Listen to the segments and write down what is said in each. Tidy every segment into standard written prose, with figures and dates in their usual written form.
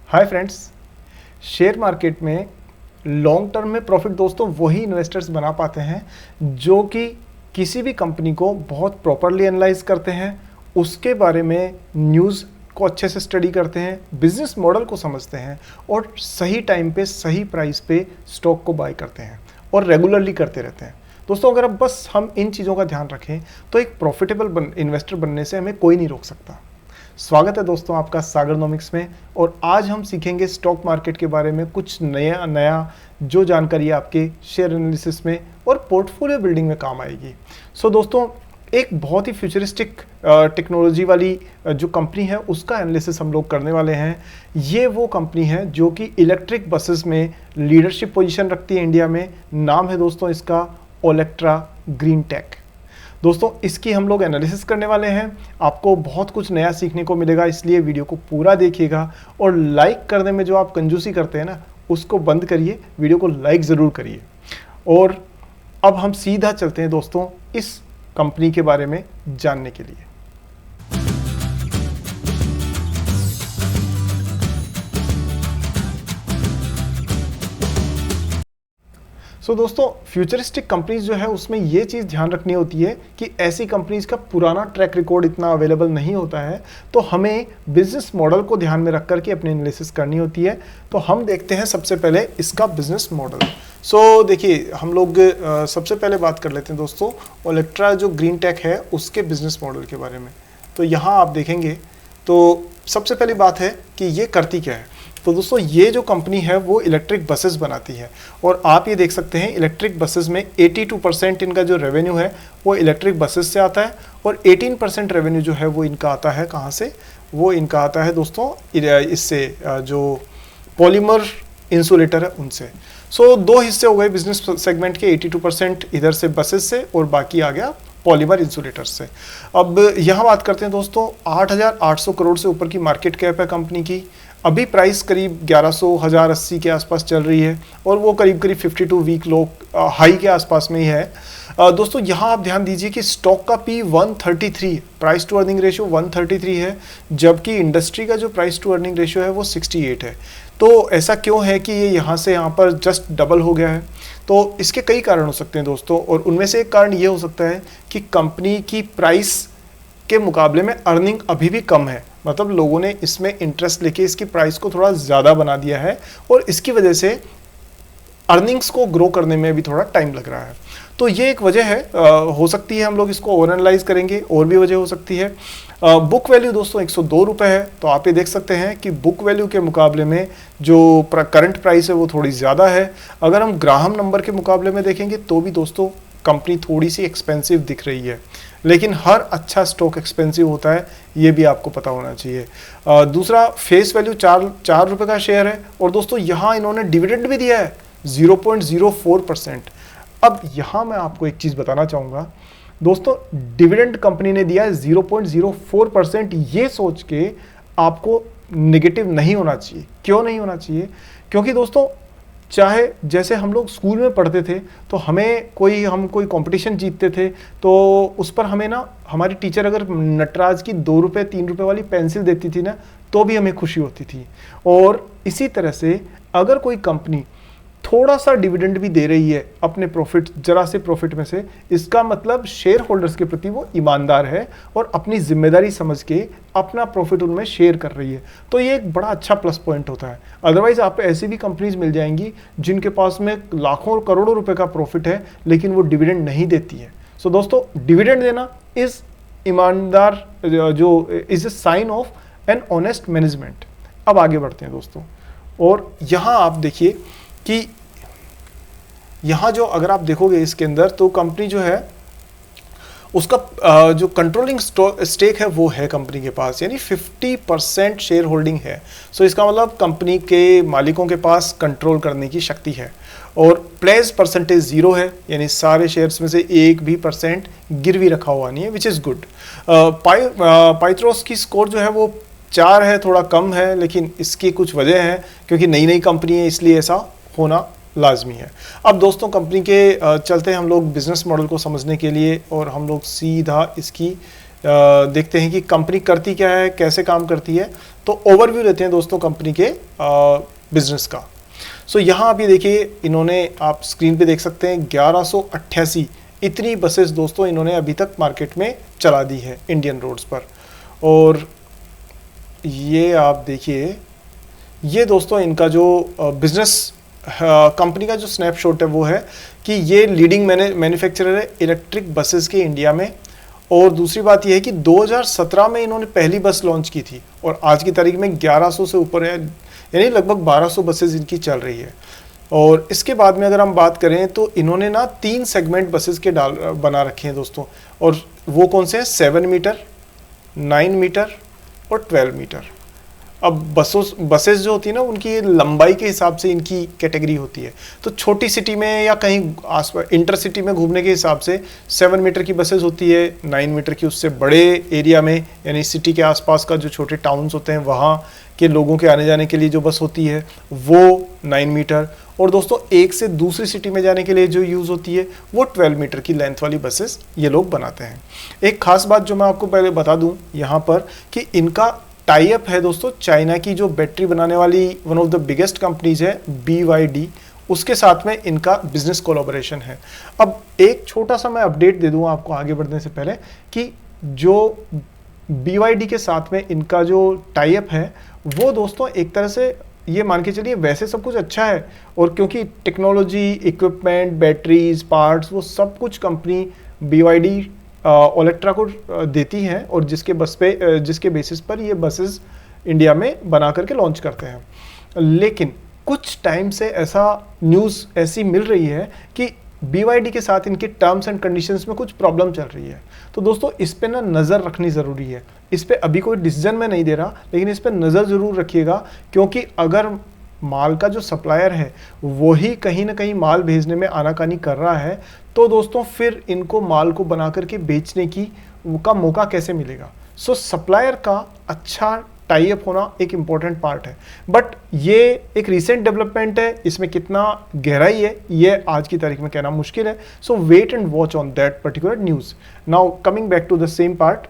Hi friends, share market में long term में profit दोस्तों वही इन्वेस्टर्स बना पाते हैं जो कि किसी भी कंपनी को बहुत प्रॉपरली एनालाइज करते हैं, उसके बारे में न्यूज़ को अच्छे से स्टडी करते हैं, बिजनेस मॉडल को समझते हैं और सही टाइम पे सही प्राइस पे स्टॉक को बाय करते हैं और रेगुलरली करते रहते हैं। दोस्तों अगर अब बस हम इन चीज़ों का ध्यान रखें तो एक प्रॉफिटेबल इन्वेस्टर बनने से हमें कोई नहीं रोक सकता। स्वागत है दोस्तों आपका सागरनॉमिक्स में, और आज हम सीखेंगे स्टॉक मार्केट के बारे में कुछ नया जो जानकारी आपके शेयर एनालिसिस में और पोर्टफोलियो बिल्डिंग में काम आएगी। सो दोस्तों एक बहुत ही फ्यूचरिस्टिक टेक्नोलॉजी वाली जो कंपनी है उसका एनालिसिस हम लोग करने वाले हैं। ये वो कंपनी है जो कि इलेक्ट्रिक बसेस में लीडरशिप पोजीशन रखती है इंडिया में। नाम है दोस्तों इसका ओलेक्ट्रा ग्रीन टेक। दोस्तों इसकी हम लोग एनालिसिस करने वाले हैं, आपको बहुत कुछ नया सीखने को मिलेगा, इसलिए वीडियो को पूरा देखिएगा और लाइक करने में जो आप कंजूसी करते हैं ना उसको बंद करिए, वीडियो को लाइक ज़रूर करिए। और अब हम सीधा चलते हैं दोस्तों इस कंपनी के बारे में जानने के लिए। सो दोस्तों फ्यूचरिस्टिक कंपनीज जो है उसमें ये चीज़ ध्यान रखनी होती है कि ऐसी कंपनीज का पुराना ट्रैक रिकॉर्ड इतना अवेलेबल नहीं होता है, तो हमें बिजनेस मॉडल को ध्यान में रख करके अपनी एनालिसिस करनी होती है। तो हम देखते हैं सबसे पहले इसका बिजनेस मॉडल। सो देखिए हम लोग सबसे पहले बात कर लेते हैं दोस्तों ओलेक्ट्रा जो ग्रीन टेक है उसके बिजनेस मॉडल के बारे में। तो यहाँ आप देखेंगे तो सबसे पहली बात है कि ये करती क्या है। तो दोस्तों ये जो कंपनी है वो इलेक्ट्रिक बसेस बनाती है, और आप ये देख सकते हैं इलेक्ट्रिक बसेस में 82% इनका जो रेवेन्यू है वो इलेक्ट्रिक बसेस से आता है, और 18% रेवेन्यू जो है वो इनका आता है कहाँ से, वो इनका आता है दोस्तों इससे जो पॉलीमर इंसुलेटर है उनसे। सो दो हिस्से हो गए बिजनेस सेगमेंट के, 82% इधर से बसेस से और बाकी आ गया पॉलीमर इंसुलेटर से। अब यहाँ बात करते हैं दोस्तों 8,800 करोड़ से ऊपर की मार्केट कैप है कंपनी की। अभी प्राइस करीब 1180 के आसपास चल रही है, और वो करीब 52 वीक लो हाई के आसपास में ही है। दोस्तों यहाँ आप ध्यान दीजिए कि स्टॉक का P 133, price to earning ratio 133 है, जबकि इंडस्ट्री का जो प्राइस टू अर्निंग रेशियो है वो 68 है। तो ऐसा क्यों है कि ये यहाँ से यहाँ पर जस्ट डबल हो गया है? तो इसके कई कारण हो सकते हैं दोस्तों, और उनमें से एक कारण ये हो सकता है कि कंपनी की प्राइस के मुकाबले में अर्निंग अभी भी कम है, मतलब लोगों ने इसमें इंटरेस्ट लेके इसकी प्राइस को थोड़ा ज़्यादा बना दिया है, और इसकी वजह से अर्निंग्स को ग्रो करने में भी थोड़ा टाइम लग रहा है। तो ये एक वजह है, हो सकती है हम लोग इसको ओवर एनालाइज करेंगे, और भी वजह हो सकती है। बुक वैल्यू दोस्तों 102 रुपये है, तो आप ये देख सकते हैं कि बुक वैल्यू के मुकाबले में जो करंट प्राइस है वो थोड़ी ज़्यादा है। अगर हम ग्राहम नंबर के मुकाबले में देखेंगे तो भी दोस्तों कंपनी थोड़ी सी एक्सपेंसिव दिख रही है, लेकिन हर अच्छा स्टॉक एक्सपेंसिव होता है, ये भी आपको पता होना चाहिए। दूसरा फेस वैल्यू 4 रुपये का शेयर है, और दोस्तों यहाँ इन्होंने डिविडेंड भी दिया है 0.04%। अब यहाँ मैं आपको एक चीज़ बताना चाहूँगा दोस्तों, डिविडेंड कंपनी ने दिया है 0.04%, ये सोच के आपको नेगेटिव नहीं होना चाहिए। क्यों नहीं होना चाहिए? क्योंकि दोस्तों चाहे जैसे हम लोग स्कूल में पढ़ते थे तो हम कोई कंपटीशन जीतते थे, तो उस पर हमें ना हमारी टीचर अगर नटराज की 2 रुपये 3 रुपये वाली पेंसिल देती थी ना तो भी हमें खुशी होती थी। और इसी तरह से अगर कोई कंपनी थोड़ा सा डिविडेंड भी दे रही है अपने प्रॉफिट, जरा से प्रॉफिट में से, इसका मतलब शेयर होल्डर्स के प्रति वो ईमानदार है और अपनी जिम्मेदारी समझ के अपना प्रॉफिट उनमें शेयर कर रही है। तो ये एक बड़ा अच्छा प्लस पॉइंट होता है। अदरवाइज आपको ऐसी भी कंपनीज मिल जाएंगी जिनके पास में लाखों और करोड़ों रुपए का प्रॉफिट है लेकिन वो डिविडेंड नहीं देती है। सो दोस्तों डिविडेंड देना इज ईमानदार, जो is a sign of an honest management. अब आगे बढ़ते हैं दोस्तों, और यहाँ आप देखिए कि यहाँ जो अगर आप देखोगे इसके अंदर तो कंपनी जो है उसका जो कंट्रोलिंग स्टेक है वो है कंपनी के पास, यानी 50% शेयर होल्डिंग है। सो इसका मतलब कंपनी के मालिकों के पास कंट्रोल करने की शक्ति है, और प्लेस परसेंटेज 0 है, यानी सारे शेयर्स में से एक भी परसेंट गिरवी रखा हुआ नहीं है, विच इज़ गुड। पाइथ्रोस की स्कोर जो है वो 4 है, थोड़ा कम है, लेकिन इसकी कुछ वजह है क्योंकि नई कंपनी है इसलिए ऐसा होना लाजमी है। अब दोस्तों कंपनी के चलते हैं हम लोग बिजनेस मॉडल को समझने के लिए, और हम लोग सीधा इसकी देखते हैं कि कंपनी करती क्या है, कैसे काम करती है। तो ओवरव्यू लेते हैं दोस्तों कंपनी के बिजनेस का। सो यहाँ आप ये देखिए, इन्होंने आप स्क्रीन पे देख सकते हैं 1188 इतनी बसेस दोस्तों इन्होंने अभी तक मार्केट में चला दी है इंडियन रोड्स पर। और ये आप देखिए, ये दोस्तों इनका जो बिजनेस कंपनी का जो स्नैपशॉट है वो है कि ये लीडिंग मैन्युफैक्चरर है इलेक्ट्रिक बसेस के इंडिया में। और दूसरी बात ये है कि 2017 में इन्होंने पहली बस लॉन्च की थी और आज की तारीख में 1100 से ऊपर है, यानी लगभग 1200 बसेस इनकी चल रही है। और इसके बाद में अगर हम बात करें तो इन्होंने ना 3 सेगमेंट बसेस के बना रखे हैं दोस्तों, और वो कौन से हैं, 7 मीटर, 9 मीटर और 12 मीटर। अब बसेस जो होती है ना, उनकी लंबाई के हिसाब से इनकी कैटेगरी होती है। तो छोटी सिटी में या कहीं आसपास इंटर सिटी में घूमने के हिसाब से 7 मीटर की बसेस होती है, 9 मीटर की उससे बड़े एरिया में यानी सिटी के आसपास का जो छोटे टाउन्स होते हैं वहाँ के लोगों के आने जाने के लिए जो बस होती है वो 9 मीटर। और दोस्तों एक से दूसरी सिटी में जाने के लिए जो यूज़ होती है वो 12 मीटर की लेंथ वाली बसेस ये लोग बनाते हैं। एक खास बात जो मैं आपको पहले बता दूं यहाँ पर कि इनका टाई अप है दोस्तों चाइना की जो बैटरी बनाने वाली one of the biggest companies है BYD, उसके साथ में इनका बिजनेस कोलैबोरेशन है। अब एक छोटा सा मैं अपडेट दे दूं आपको आगे बढ़ने से पहले कि जो BYD के साथ में इनका जो टाई अप है वो दोस्तों एक तरह से ये मान के चलिए वैसे सब कुछ अच्छा है, और क्योंकि टेक्नोलॉजी, इक्विपमेंट, बैटरीज, पार्ट्स, वो सब कुछ कंपनी BYD ओलेक्ट्रा को देती है और जिसके बेसिस पर ये बसेस इंडिया में बना करके लॉन्च करते हैं। लेकिन कुछ टाइम से ऐसा न्यूज़ ऐसी मिल रही है कि BYD के साथ इनके टर्म्स एंड कंडीशंस में कुछ प्रॉब्लम चल रही है। तो दोस्तों इस पे ना नज़र रखनी ज़रूरी है। इस पे अभी कोई डिसीजन मैं नहीं दे रहा, लेकिन इस पे नज़र ज़रूर रखिएगा, क्योंकि अगर माल का जो सप्लायर है वही कहीं ना कहीं माल भेजने में आनाकानी कर रहा है तो दोस्तों फिर इनको माल को बना करके बेचने का मौका कैसे मिलेगा। सो सप्लायर का अच्छा टाई अप होना एक इम्पॉर्टेंट पार्ट है। बट ये एक रिसेंट डेवलपमेंट है, इसमें कितना गहराई है ये आज की तारीख में कहना मुश्किल है। So wait and watch on that particular news. Now coming back to the same part,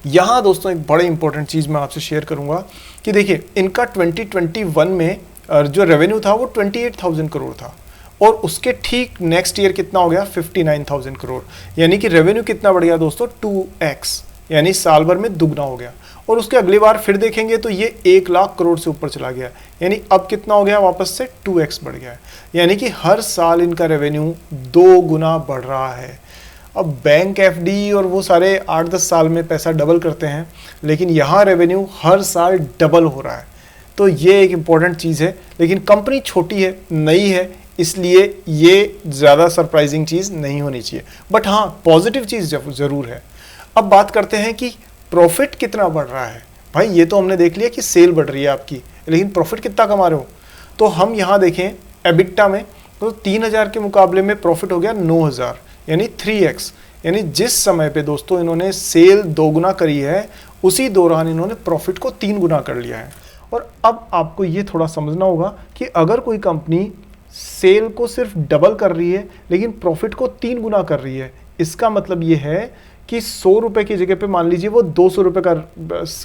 यहाँ दोस्तों एक बड़ी इंपॉर्टेंट चीज़ मैं आपसे शेयर करूंगा कि देखिए इनका 2021 में जो रेवेन्यू था वो 28,000 करोड़ था और उसके ठीक नेक्स्ट ईयर कितना हो गया 59,000 करोड़, यानी कि रेवेन्यू कितना बढ़ गया दोस्तों 2x, यानी साल भर में दुगना हो गया। और उसके अगली बार फिर देखेंगे तो ये 1 लाख करोड़ से ऊपर चला गया, यानी अब कितना हो गया वापस से 2x बढ़ गया है, यानी कि हर साल इनका रेवेन्यू 2 गुना बढ़ रहा है। अब बैंक FD और वो सारे 8-10 साल में पैसा डबल करते हैं, लेकिन यहाँ रेवेन्यू हर साल डबल हो रहा है। तो ये एक इम्पॉर्टेंट चीज़ है, लेकिन कंपनी छोटी है, नई है, इसलिए ये ज़्यादा सरप्राइजिंग चीज़ नहीं होनी चाहिए। बट हाँ पॉजिटिव चीज़ ज़रूर है। अब बात करते हैं कि प्रॉफिट कितना बढ़ रहा है। भाई ये तो हमने देख लिया कि सेल बढ़ रही है आपकी, लेकिन प्रॉफिट कितना कमा रहे हो। तो हम यहाँ देखें एबिटा में तो 3,000 के मुकाबले में प्रॉफिट हो गया 9,000, यानी 3x। यानी जिस समय पे दोस्तों इन्होंने सेल 2 गुना करी है उसी दौरान इन्होंने प्रॉफिट को 3 गुना कर लिया है। और अब आपको ये थोड़ा समझना होगा कि अगर कोई कंपनी सेल को सिर्फ डबल कर रही है लेकिन प्रॉफिट को 3 गुना कर रही है, इसका मतलब ये है कि 100 रुपये की जगह पे मान लीजिए वो 200 रुपये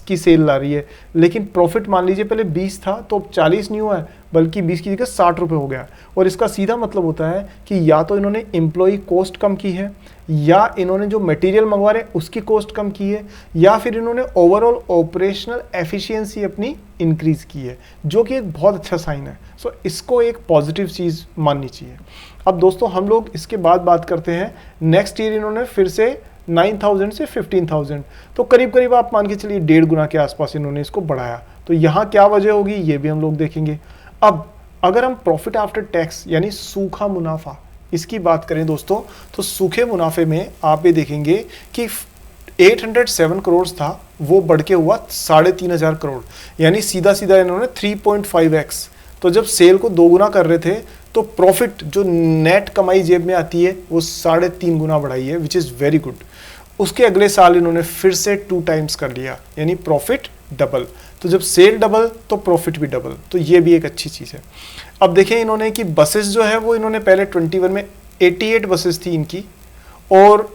की सेल ला रही है, लेकिन प्रॉफिट मान लीजिए पहले 20 था तो अब 40 नहीं हुआ है, बल्कि 20 की जगह 60 रुपये हो गया। और इसका सीधा मतलब होता है कि या तो इन्होंने एम्प्लॉई कॉस्ट कम की है, या इन्होंने जो मटेरियल मंगवा रहे हैं उसकी कॉस्ट कम की है, या फिर इन्होंने ओवरऑल ऑपरेशनल एफिशिएंसी अपनी इंक्रीज की है, जो कि एक बहुत अच्छा साइन है। सो इसको एक पॉजिटिव चीज़ माननी चाहिए। अब दोस्तों हम लोग इसके बाद बात करते हैं नेक्स्ट ईयर इन्होंने फिर से 9,000 से 15,000, तो करीब करीब आप मान के चलिए 1.5 गुना के आसपास इन्होंने इसको बढ़ाया। तो यहाँ क्या वजह होगी ये भी हम लोग देखेंगे। अब अगर हम प्रॉफिट आफ्टर टैक्स यानी सूखा मुनाफा इसकी बात करें दोस्तों, तो सूखे मुनाफे में आप ये देखेंगे कि 807 करोड़ था वो बढ़ के हुआ 3,500 करोड़, यानी सीधा सीधा इन्होंने 3.5x। तो जब सेल को 2 गुना कर रहे थे तो प्रॉफिट जो नेट कमाई जेब में आती है वो 3.5 गुना बढ़ाई है, विच इज़ वेरी गुड। उसके अगले साल इन्होंने फिर से 2 टाइम्स कर लिया, यानी प्रॉफिट डबल। तो जब सेल डबल तो प्रॉफिट भी डबल, तो ये भी एक अच्छी चीज़ है। अब देखें इन्होंने कि बसेस जो है वो इन्होंने पहले 21 में 88 बसेस थी इनकी, और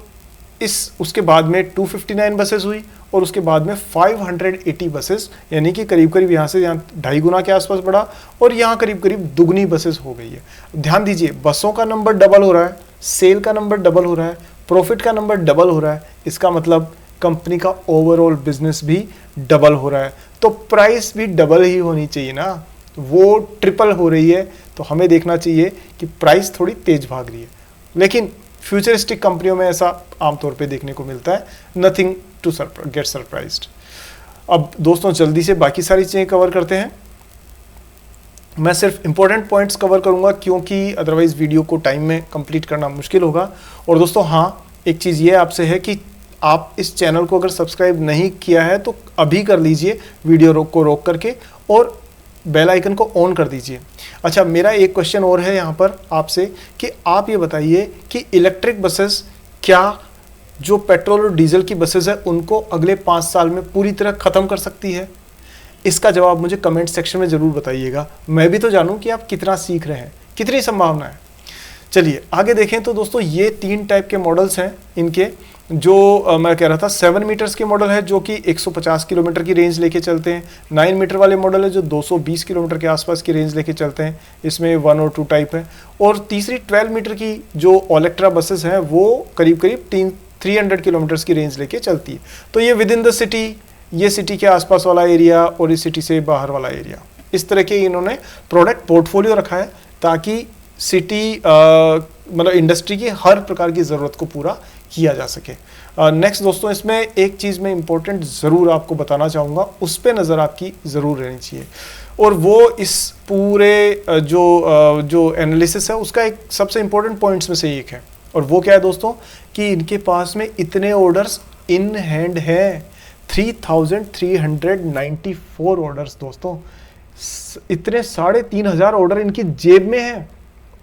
उसके बाद में 259 बसेस हुई, और उसके बाद में 580 बसेस, यानी कि करीब करीब यहाँ से यहाँ 2.5 गुना के आसपास बढ़ा और यहाँ करीब करीब दुगनी बसेस हो गई है। ध्यान दीजिए, बसों का नंबर डबल हो रहा है, सेल का नंबर डबल हो रहा है, प्रॉफिट का नंबर डबल हो रहा है, इसका मतलब कंपनी का ओवरऑल बिजनेस भी डबल हो रहा है। तो प्राइस भी डबल ही होनी चाहिए ना, वो ट्रिपल हो रही है, तो हमें देखना चाहिए कि प्राइस थोड़ी तेज भाग रही है। लेकिन फ्यूचरिस्टिक कंपनियों में ऐसा आमतौर पे देखने को मिलता है, नथिंग टू गेट सरप्राइज्ड। अब दोस्तों जल्दी से बाकी सारी चीज़ें कवर करते हैं। मैं सिर्फ इंपॉर्टेंट पॉइंट्स कवर करूंगा क्योंकि अदरवाइज वीडियो को टाइम में कंप्लीट करना मुश्किल होगा। और दोस्तों हाँ, एक चीज़ ये आपसे है कि आप इस चैनल को अगर सब्सक्राइब नहीं किया है तो अभी कर लीजिए, वीडियो को रोक करके, और बेल आइकन को ऑन कर दीजिए। अच्छा, मेरा एक क्वेश्चन और है यहाँ पर आपसे कि आप ये बताइए कि इलेक्ट्रिक बसेस क्या जो पेट्रोल और डीजल की बसेस है उनको अगले 5 साल में पूरी तरह ख़त्म कर सकती है? इसका जवाब मुझे कमेंट सेक्शन में ज़रूर बताइएगा, मैं भी तो जानूँ कि आप कितना सीख रहे हैं, कितनी संभावना है। चलिए आगे देखें तो दोस्तों ये 3 टाइप के मॉडल्स हैं इनके। जो मैं कह रहा था 7 मीटर्स के मॉडल है जो कि 150 किलोमीटर की रेंज लेके चलते हैं। 9 मीटर वाले मॉडल है जो 220 किलोमीटर के आसपास की रेंज लेके चलते हैं। इसमें 1 और 2 टाइप है। और तीसरी 12 मीटर की जो ओलेक्ट्रा बसेस हैं वो करीब करीब 300 किलोमीटर्स की रेंज लेके चलती है। तो ये विद इन द सिटी, ये सिटी के आसपास वाला एरिया और इस सिटी से बाहर वाला एरिया, इस तरह के इन्होंने प्रोडक्ट पोर्टफोलियो रखा है ताकि सिटी मतलब इंडस्ट्री की हर प्रकार की ज़रूरत को पूरा किया जा सके। नेक्स्ट दोस्तों, इसमें एक चीज़ मैं इंपॉर्टेंट ज़रूर आपको बताना चाहूँगा, उस पर नज़र आपकी ज़रूर रहनी चाहिए, और वो इस पूरे जो एनालिसिस है उसका एक सबसे इंपॉर्टेंट पॉइंट्स में से एक है। और वो क्या है दोस्तों कि इनके पास में इतने ऑर्डर्स इन हैंड हैं, 3394 ऑर्डर्स दोस्तों, इतने 3,500 ऑर्डर इनकी जेब में हैं,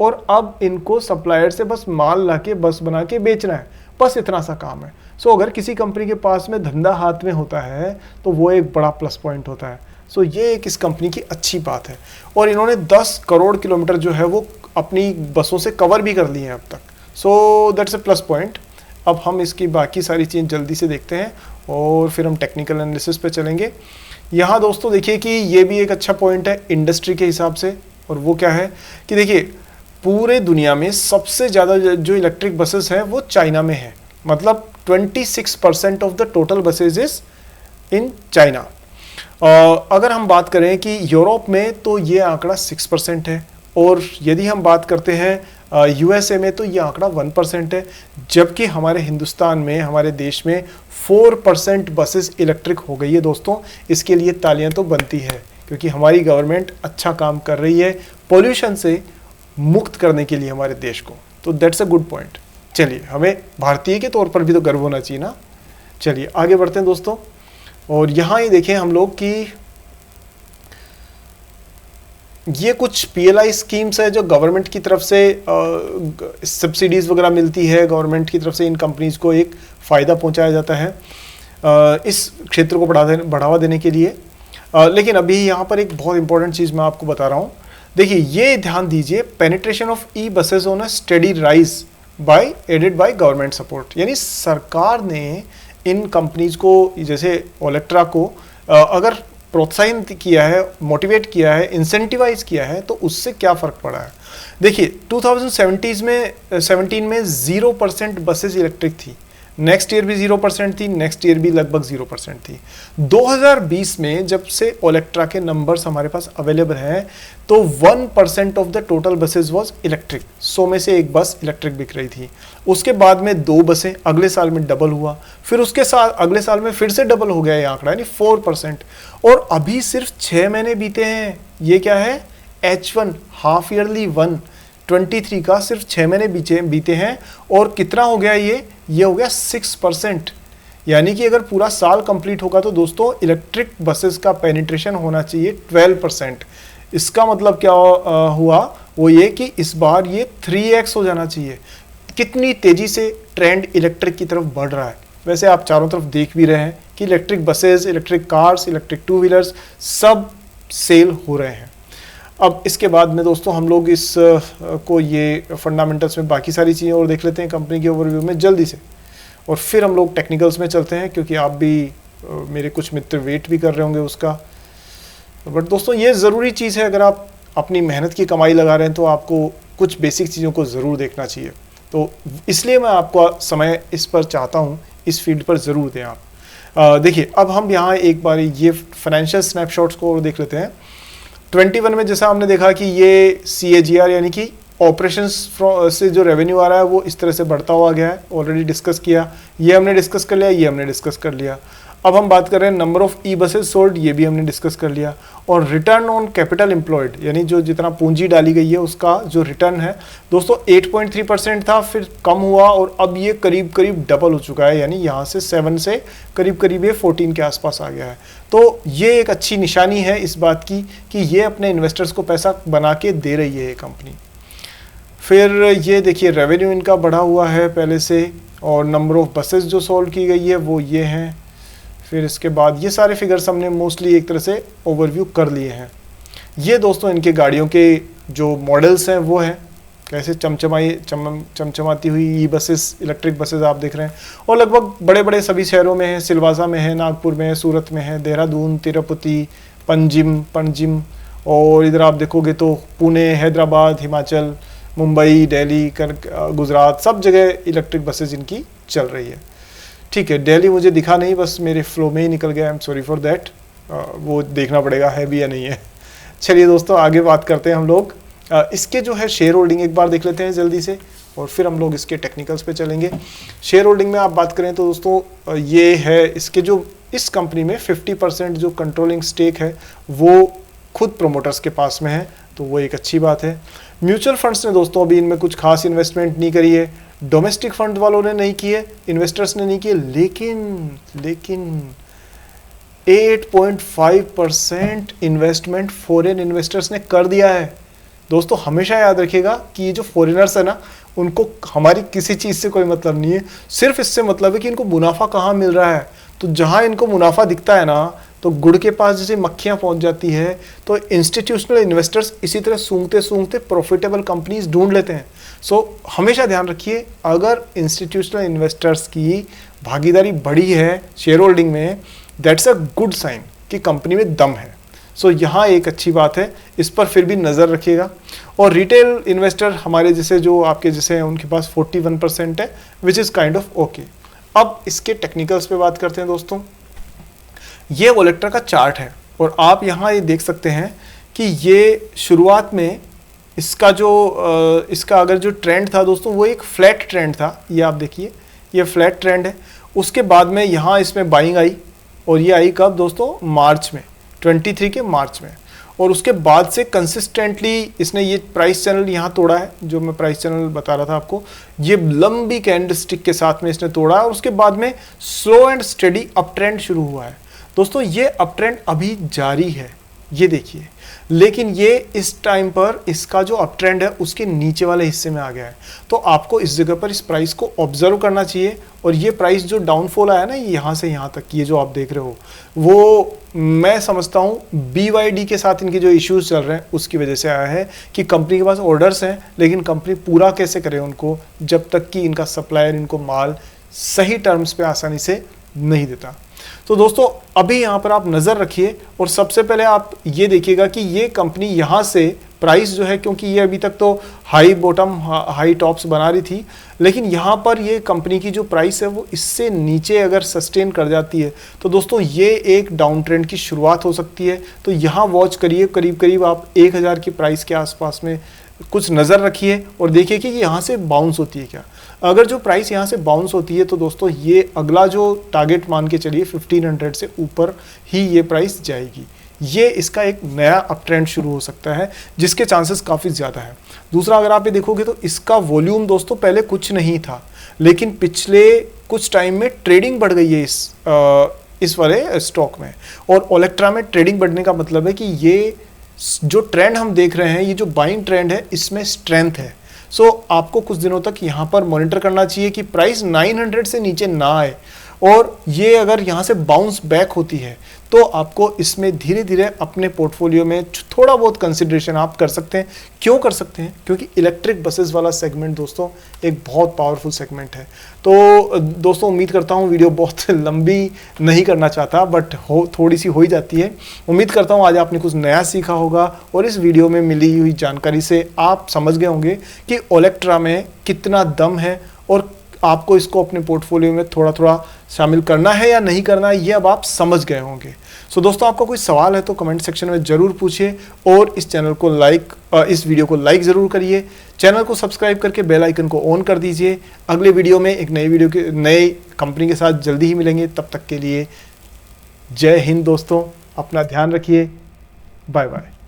और अब इनको सप्लायर से बस माल लाके बस बना के बेचना है, बस इतना सा काम है। सो अगर किसी कंपनी के पास में धंधा हाथ में होता है तो वो एक बड़ा प्लस पॉइंट होता है। सो ये एक इस कंपनी की अच्छी बात है। और इन्होंने 10 करोड़ किलोमीटर जो है वो अपनी बसों से कवर भी कर लिए हैं अब तक। So that's a plus point. अब हम इसकी बाकी सारी चीज़ जल्दी से देखते हैं और फिर हम टेक्निकल एनालिसिस पे चलेंगे। यहाँ दोस्तों देखिए कि ये भी एक अच्छा पॉइंट है इंडस्ट्री के हिसाब से, और वो क्या है कि देखिए पूरे दुनिया में सबसे ज़्यादा जो इलेक्ट्रिक बसेस हैं वो चाइना में है, मतलब 26% of the total buses is in China. अगर हम बात करें कि यूरोप में तो ये आंकड़ा 6% है, और यदि हम बात करते हैं यूएसए में तो ये आंकड़ा 1% है, जबकि हमारे हिंदुस्तान में, हमारे देश में 4% बसेस इलेक्ट्रिक हो गई है दोस्तों। इसके लिए तालियां तो बनती है क्योंकि हमारी गवर्नमेंट अच्छा काम कर रही है पॉल्यूशन से मुक्त करने के लिए हमारे देश को। तो दैट्स अ गुड पॉइंट। चलिए, हमें भारतीय के तौर पर भी तो गर्व होना चाहिए ना। चलिए आगे बढ़ते हैं दोस्तों, और यहाँ ये देखें हम लोग कि ये कुछ पीएलआई स्कीम्स है जो गवर्नमेंट की तरफ से सब्सिडीज़ वगैरह मिलती है, गवर्नमेंट की तरफ से इन कंपनीज़ को एक फ़ायदा पहुंचाया जाता है इस क्षेत्र को बढ़ावा देने के लिए। लेकिन अभी यहाँ पर एक बहुत इंपॉर्टेंट चीज़ मैं आपको बता रहा हूँ। देखिए ये ध्यान दीजिए, penetration of e buses on a steady rise by aided by government support, यानी सरकार ने इन कंपनीज को, जैसे ओलेक्ट्रा को अगर प्रोत्साहन किया है, मोटिवेट किया है, इंसेंटिवाइज किया है, तो उससे क्या फ़र्क पड़ा है। देखिए 2017 में 0% बसेस इलेक्ट्रिक थी, नेक्स्ट ईयर भी 0% थी, नेक्स्ट ईयर भी लगभग 0% थी। 2020 में जब से ओलेक्ट्रा के नंबर्स हमारे पास अवेलेबल हैं तो 1% of the total buses was electric. 100 में से एक बस इलेक्ट्रिक बिक रही थी। उसके बाद में 2 बसें, अगले साल में डबल हुआ, फिर उसके साथ अगले साल में फिर से डबल हो गया ये आंकड़ा, यानी 4%। और अभी सिर्फ 6 महीने बीते हैं। ये क्या है, H1 हाफ ईयरली 1/23 का सिर्फ 6 महीने बीते हैं, और कितना हो गया ये हो गया 6%। यानी कि अगर पूरा साल कंप्लीट होगा तो दोस्तों इलेक्ट्रिक बसेस का पेनिट्रेशन होना चाहिए 12%। इसका मतलब क्या हुआ, वो ये कि इस बार ये 3x हो जाना चाहिए। कितनी तेजी से ट्रेंड इलेक्ट्रिक की तरफ बढ़ रहा है। वैसे आप चारों तरफ देख भी रहे हैं कि electric buses, electric cars, electric 2 wheelers सब सेल हो रहे हैं। अब इसके बाद में दोस्तों हम लोग इस को ये फंडामेंटल्स में बाकी सारी चीज़ें और देख लेते हैं कंपनी के ओवरव्यू में जल्दी से, और फिर हम लोग टेक्निकल्स में चलते हैं क्योंकि आप भी मेरे कुछ मित्र वेट भी कर रहे होंगे उसका। बट दोस्तों ये ज़रूरी चीज़ है, अगर आप अपनी मेहनत की कमाई लगा रहे हैं तो आपको कुछ बेसिक चीज़ों को ज़रूर देखना चाहिए। तो इसलिए मैं आपको समय इस पर चाहता हूँ, इस फील्ड पर ज़रूर दें आप। देखिए अब हम यहाँ एक बार ये फाइनेंशियल स्नैपशॉट्स को और देख लेते हैं। 21 में जैसा हमने देखा कि ये CAGR यानी कि ऑपरेशंस से जो रेवेन्यू आ रहा है वो इस तरह से बढ़ता हुआ गया है, ऑलरेडी डिस्कस किया, ये हमने डिस्कस कर लिया, ये हमने डिस्कस कर लिया। अब हम बात कर रहे हैं number of e buses sold, ये भी हमने डिस्कस कर लिया। और रिटर्न ऑन कैपिटल एम्प्लॉयड यानी जो जितना पूंजी डाली गई है उसका जो रिटर्न है दोस्तों 8.3% था, फिर कम हुआ और अब ये करीब करीब डबल हो चुका है, यानी यहाँ से 7 से करीब करीब ये 14 के आसपास आ गया है। तो ये एक अच्छी निशानी है इस बात की कि ये अपने इन्वेस्टर्स को पैसा बना के दे रही है ये कंपनी। फिर ये देखिए रेवेन्यू इनका बढ़ा हुआ है पहले से, और नंबर ऑफ बसेस जो सोल्ड की गई है वो ये हैं। फिर इसके बाद ये सारे फिगर्स हमने मोस्टली एक तरह से ओवरव्यू कर लिए हैं। ये दोस्तों इनके गाड़ियों के जो मॉडल्स हैं वो हैं, कैसे चमचमाती हुई ई बसेस, इलेक्ट्रिक बसेस आप देख रहे हैं, और लगभग बड़े बड़े सभी शहरों में है, सिलवासा में है, नागपुर में है, सूरत में है, देहरादून, तिरुपति, पणजिम, और इधर आप देखोगे तो पुणे, हैदराबाद, हिमाचल, मुंबई, दिल्ली, गुजरात, सब जगह इलेक्ट्रिक बसेस इनकी चल रही है। ठीक है, दिल्ली मुझे दिखा नहीं, बस मेरे फ्लो में ही निकल गया, I am sorry for that, वो देखना पड़ेगा है भी या नहीं है। चलिए दोस्तों आगे बात करते हैं हम लोग। इसके जो है शेयर होल्डिंग एक बार देख लेते हैं जल्दी से, और फिर हम लोग इसके टेक्निकल्स पे चलेंगे। शेयर होल्डिंग में आप बात करें तो दोस्तों ये है इसके जो इस कंपनी में 50% जो कंट्रोलिंग स्टेक है वो खुद प्रोमोटर्स के पास में है, तो वो एक अच्छी बात है। म्यूचुअल फंड्स ने दोस्तों अभी इनमें कुछ खास इन्वेस्टमेंट नहीं करी है, डोमेस्टिक फंड वालों ने नहीं किए, इन्वेस्टर्स ने नहीं किए, लेकिन 8.5% इन्वेस्टमेंट फॉरेन इन्वेस्टर्स ने कर दिया है। दोस्तों हमेशा याद रखिएगा कि ये जो फॉरेनर्स है ना, उनको हमारी किसी चीज़ से कोई मतलब नहीं है, सिर्फ इससे मतलब है कि इनको मुनाफा कहाँ मिल रहा है। तो जहाँ इनको मुनाफा दिखता है ना, तो गुड़ के पास जैसे मक्खियाँ पहुँच जाती है, तो इंस्टीट्यूशनल इन्वेस्टर्स इसी तरह सूंघते सूंघते प्रॉफिटेबल कंपनीज ढूंढ लेते हैं। सो हमेशा ध्यान रखिए, अगर इंस्टीट्यूशनल इन्वेस्टर्स की भागीदारी बढ़ी है शेयर होल्डिंग में, दैट्स अ गुड साइन कि कंपनी में दम है। सो यहाँ एक अच्छी बात है, इस पर फिर भी नज़र रखिएगा। और रिटेल इन्वेस्टर हमारे जैसे जो आपके जैसे हैं उनके पास 41% है, which is kind of okay. अब इसके टेक्निकल्स पे बात करते हैं दोस्तों। ये ओलेक्ट्रा का चार्ट है, और आप यहाँ ये देख सकते हैं कि ये शुरुआत में इसका जो इसका अगर जो ट्रेंड था दोस्तों वो एक फ्लैट ट्रेंड था, ये आप देखिए ये फ्लैट ट्रेंड है। उसके बाद में यहाँ इसमें बाइंग आई, और ये आई कब दोस्तों, मार्च में, 23 के मार्च में। और उसके बाद से कंसिस्टेंटली इसने ये प्राइस चैनल यहाँ तोड़ा है, जो मैं प्राइस चैनल बता रहा था आपको, ये लंबी कैंडलस्टिक के साथ में इसने तोड़ा, और उसके बाद में slow and steady up trend शुरू हुआ है। दोस्तों ये अप ट्रेंड अभी जारी है, ये देखिए, लेकिन ये इस टाइम पर इसका जो अप ट्रेंड है उसके नीचे वाले हिस्से में आ गया है। तो आपको इस जगह पर इस प्राइस को ऑब्जर्व करना चाहिए, और ये प्राइस जो डाउनफॉल आया ना यहाँ से यहाँ तक, ये जो आप देख रहे हो, वो मैं समझता हूँ BYD के साथ इनके जो इश्यूज चल रहे हैं उसकी वजह से आया है, कि कंपनी के पास ऑर्डर्स हैं लेकिन कंपनी पूरा कैसे करे उनको, जब तक कि इनका सप्लायर इनको माल सही टर्म्स पे आसानी से नहीं देता। तो दोस्तों अभी यहाँ पर आप नज़र रखिए, और सबसे पहले आप ये देखिएगा कि ये कंपनी यहाँ से प्राइस जो है, क्योंकि ये अभी तक तो हाई बॉटम हाई टॉप्स बना रही थी, लेकिन यहाँ पर ये कंपनी की जो प्राइस है वो इससे नीचे अगर सस्टेन कर जाती है तो दोस्तों ये एक डाउन ट्रेंड की शुरुआत हो सकती है। तो यहाँ वॉच करिए, करीब करीब आप 1000 की प्राइस के आसपास में कुछ नज़र रखिए, और देखिए कि यहाँ से बाउंस होती है क्या। अगर जो प्राइस यहाँ से बाउंस होती है तो दोस्तों ये अगला जो टारगेट मान के चलिए 1500 से ऊपर ही ये प्राइस जाएगी। ये इसका एक नया अप ट्रेंड शुरू हो सकता है, जिसके चांसेस काफ़ी ज़्यादा है। दूसरा अगर आप ये देखोगे तो इसका वॉल्यूम दोस्तों पहले कुछ नहीं था, लेकिन पिछले कुछ टाइम में ट्रेडिंग बढ़ गई है इस वाले स्टॉक में। और ओलेक्ट्रा में ट्रेडिंग बढ़ने का मतलब है कि ये जो ट्रेंड हम देख रहे हैं, ये जो बाइंग ट्रेंड है, इसमें स्ट्रेंथ है। सो आपको कुछ दिनों तक यहाँ पर मॉनिटर करना चाहिए कि प्राइस 900 से नीचे ना आए, और ये अगर यहाँ से बाउंस बैक होती है तो आपको इसमें धीरे धीरे अपने पोर्टफोलियो में थोड़ा बहुत कंसिडरेशन आप कर सकते हैं। क्यों कर सकते हैं? क्योंकि इलेक्ट्रिक बसेस वाला सेगमेंट दोस्तों एक बहुत पावरफुल सेगमेंट है। तो दोस्तों उम्मीद करता हूँ वीडियो बहुत लंबी नहीं करना चाहता, बट थोड़ी सी हो ही जाती है। उम्मीद करता हूँ आज आपने कुछ नया सीखा होगा और इस वीडियो में मिली हुई जानकारी से आप समझ गए होंगे कि ओलेक्ट्रा में कितना दम है और आपको इसको अपने पोर्टफोलियो में थोड़ा थोड़ा शामिल करना है या नहीं करना है, ये अब आप समझ गए होंगे। सो दोस्तों आपका कोई सवाल है तो कमेंट सेक्शन में ज़रूर पूछिए और इस चैनल को इस वीडियो को लाइक ज़रूर करिए। चैनल को सब्सक्राइब करके बेल आइकन को ऑन कर दीजिए। अगले वीडियो में एक नई कंपनी के साथ जल्दी ही मिलेंगे। तब तक के लिए जय हिंद दोस्तों, अपना ध्यान रखिए। Bye bye.